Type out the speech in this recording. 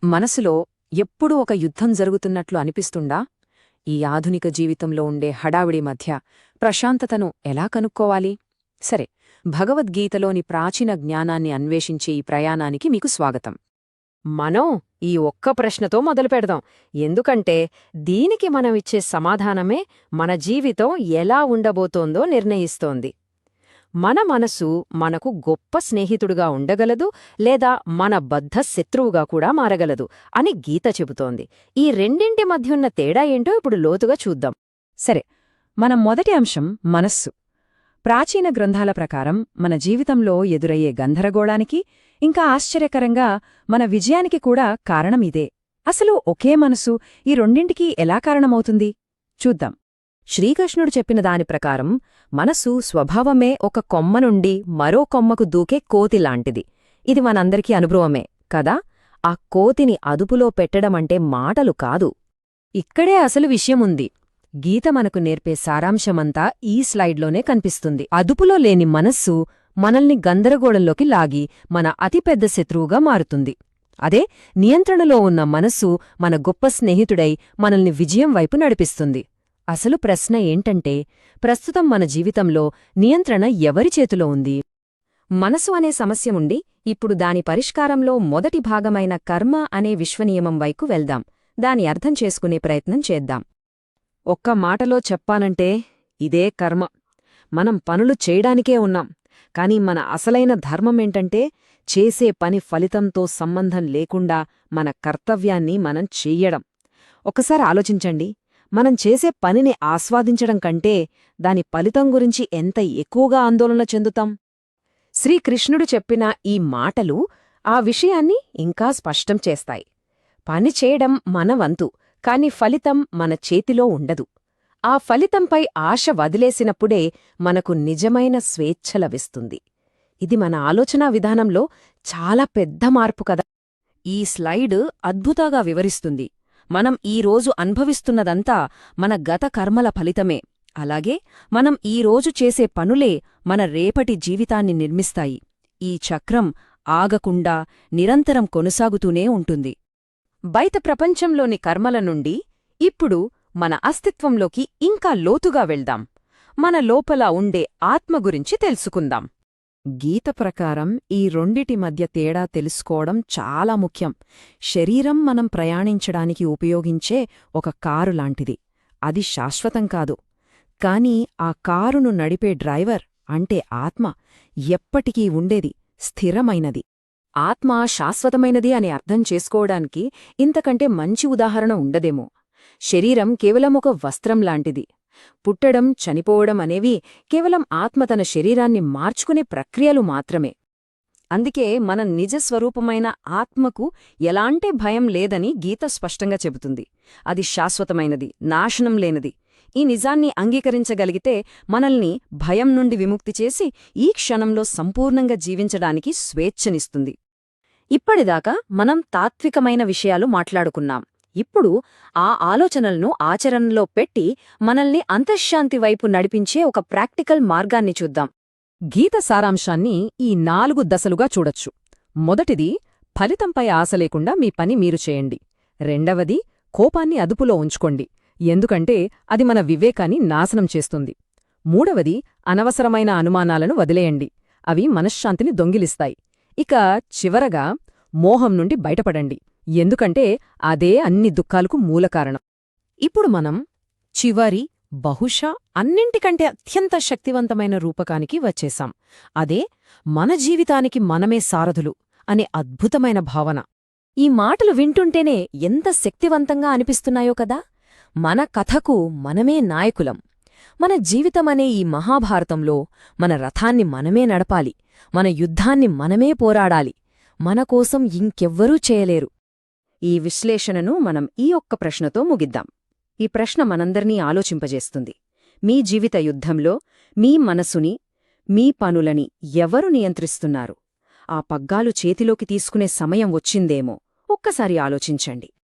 మనసులో ఎప్పుడూ ఒక యుద్ధం జరుగుతున్నట్లు అనిపిస్తుందా? ఈ ఆధునిక జీవితంలో ఉండే హడావిడి మధ్య ప్రశాంతతను ఎలా కనుక్కోవాలి? సరే, భగవద్గీతలోని ప్రాచీన జ్ఞానాన్ని అన్వేషించే ఈ ప్రయాణానికి మీకు స్వాగతం. మనం ఈ ఒక్క ప్రశ్నతో మొదలుపెడదాం. ఎందుకంటే దీనికి మనమిచ్చే సమాధానమే మన జీవితం ఎలా ఉండబోతోందో నిర్ణయిస్తోంది. మన మనసు మనకు గొప్ప స్నేహితుడుగా ఉండగలదు, లేదా మన బద్ధ శత్రువుగా కూడా మారగలదు అని గీత చెబుతోంది. ఈ రెండింటి మధ్యున్న తేడా ఏంటో ఇప్పుడు లోతుగా చూద్దాం. సరే, మన మొదటి అంశం మనస్సు. ప్రాచీన గ్రంథాల ప్రకారం మన జీవితంలో ఎదురయ్యే గందరగోళానికి, ఇంకా ఆశ్చర్యకరంగా మన విజయానికి కూడా కారణమిదే. అసలు ఒకే మనసు ఈ రెండింటికీ ఎలా కారణమవుతుంది? చూద్దాం. శ్రీకృష్ణుడు చెప్పిన దాని ప్రకారం మనసు స్వభావమే ఒక కొమ్మ నుండి మరో కొమ్మకు దూకే కోతిలాంటిది. ఇది మనందరికీ అనుభవమే కదా? ఆ కోతిని అదుపులో పెట్టడమంటే మాటలు కాదు. ఇక్కడే అసలు విషయముంది. గీత మనకు నేర్పే సారాంశమంతా ఈ స్లైడ్లోనే కనిపిస్తుంది. అదుపులో లేని మనస్సు మనల్ని గందరగోళంలోకి లాగి మన అతిపెద్ద శత్రువుగా మారుతుంది. అదే నియంత్రణలో ఉన్న మనస్సు మన గొప్ప స్నేహితుడై మనల్ని విజయం వైపు నడిపిస్తుంది. అసలు ప్రశ్న ఏంటంటే, ప్రస్తుతం మన జీవితంలో నియంత్రణ ఎవరి చేతిలో ఉంది? మనసు అనే సమస్య ఉండి ఇప్పుడు దాని పరిష్కారంలో మొదటి భాగమైన కర్మ అనే విశ్వనియమం వైపు వెళ్దాం. దాని అర్థం చేసుకునే ప్రయత్నం చేద్దాం. ఒక్క మాటలో చెప్పాలంటే ఇదే కర్మ. మనం పనులు చేయడానికే ఉన్నాం, కాని మన అసలైన ధర్మమేంటంటే చేసే పని ఫలితంతో సంబంధం లేకుండా మన కర్తవ్యాన్ని మనం చెయ్యడం. ఒకసారి ఆలోచించండి, మనం చేసే పనిని ఆస్వాదించడం కంటే దాని ఫలితం గురించి ఎంత ఎక్కువగా ఆందోళన చెందుతాం? శ్రీకృష్ణుడు చెప్పిన ఈ మాటలు ఆ విషయాన్ని ఇంకా స్పష్టం చేస్తాయి. పని చేయడం మన వంతు, కాని ఫలితం మన చేతిలో ఉండదు. ఆ ఫలితంపై ఆశ వదిలేసినప్పుడే మనకు నిజమైన స్వేచ్ఛ లభిస్తుంది. ఇది మన ఆలోచనా విధానంలో చాలా పెద్ద మార్పు కదా. ఈ స్లైడ్ అద్భుతంగా వివరిస్తుంది. మనం ఈరోజు అనుభవిస్తున్నదంతా మన గత కర్మల ఫలితమే. అలాగే మనం ఈరోజు చేసే పనులే మన రేపటి జీవితాన్ని నిర్మిస్తాయి. ఈ చక్రం ఆగకుండా నిరంతరం కొనసాగుతూనే ఉంటుంది. బయట ప్రపంచంలోని కర్మల నుండి ఇప్పుడు మన అస్తిత్వంలోకి ఇంకా లోతుగా వెళ్దాం. మన లోపల ఉండే ఆత్మ గురించి తెలుసుకుందాం. గీత ప్రకారం ఈ రెండిటి మధ్య తేడా తెలుసుకోవడం చాలా ముఖ్యం. శరీరం మనం ప్రయాణించడానికి ఉపయోగించే ఒక కారు లాంటిది. అది శాశ్వతం కాదు. కాని ఆ కారును నడిపే డ్రైవర్ అంటే ఆత్మ ఎప్పటికీ ఉండేది, స్థిరమైనది. ఆత్మ శాశ్వతమైనది అని అర్థం చేసుకోవడానికి ఇంతకంటే మంచి ఉదాహరణ ఉండదేమో. శరీరం కేవలం ఒక వస్త్రం లాంటిది. పుట్టడం, చనిపోవడం అనేవి కేవలం ఆత్మ తన శరీరాన్ని మార్చుకునే ప్రక్రియలు మాత్రమే. అందుకే మన నిజస్వరూపమైన ఆత్మకు ఎలాంటి భయం లేదని గీత స్పష్టంగా చెబుతుంది. అది శాశ్వతమైనది, నాశనం లేనిది. ఈ నిజాన్ని అంగీకరించగలిగితే మనల్ని భయం నుండి విముక్తి చేసి ఈ క్షణంలో సంపూర్ణంగా జీవించడానికి స్వేచ్ఛనిస్తుంది. ఇప్పటిదాకా మనం తాత్వికమైన విషయాలు మాట్లాడుకున్నాం. ఇప్పుడు ఆ ఆలోచనలను ఆచరణలో పెట్టి మనల్ని అంతఃశాంతి వైపు నడిపించే ఒక ప్రాక్టికల్ మార్గాన్ని చూద్దాం. గీత సారాంశాన్ని ఈ 4 దశలుగా చూడొచ్చు. మొదటిది, ఫలితంపై ఆశ లేకుండా మీ పని మీరు చేయండి. రెండవది, కోపాన్ని అదుపులో ఉంచుకోండి, ఎందుకంటే అది మన వివేకాన్ని నాశనం చేస్తుంది. మూడవది, అనవసరమైన అనుమానాలను వదిలేయండి, అవి మనశ్శాంతిని దొంగిలిస్తాయి. ఇక చివరగా, మోహం నుండి బయటపడండి, ఎందుకంటే అదే అన్ని దుఃఖాలకు మూలకారణం. ఇప్పుడు మనం చివరి, బహుశా అన్నింటికంటే అత్యంత శక్తివంతమైన రూపకానికి వచ్చేశాం. అదే మన జీవితానికి మనమే సారథులు అనే అద్భుతమైన భావన. ఈ మాటలు వింటుంటేనే ఎంత శక్తివంతంగా అనిపిస్తున్నాయో కదా. మన కథకు మనమే నాయకులం. మన జీవితమనే ఈ మహాభారతంలో మన రథాన్ని మనమే నడపాలి, మన యుద్ధాన్ని మనమే పోరాడాలి. మన కోసం ఇంకెవ్వరూ చేయలేరు. ఈ విశ్లేషణను మనం ఈ ఒక్క ప్రశ్నతో ముగిద్దాం. ఈ ప్రశ్న మనందర్నీ ఆలోచింపజేస్తుంది. మీ జీవిత యుద్ధంలో మీ మనసుని, మీ పనులని ఎవరు నియంత్రిస్తున్నారు? ఆ పగ్గాలు చేతిలోకి తీసుకునే సమయం వచ్చిందేమో. ఒక్కసారి ఆలోచించండి.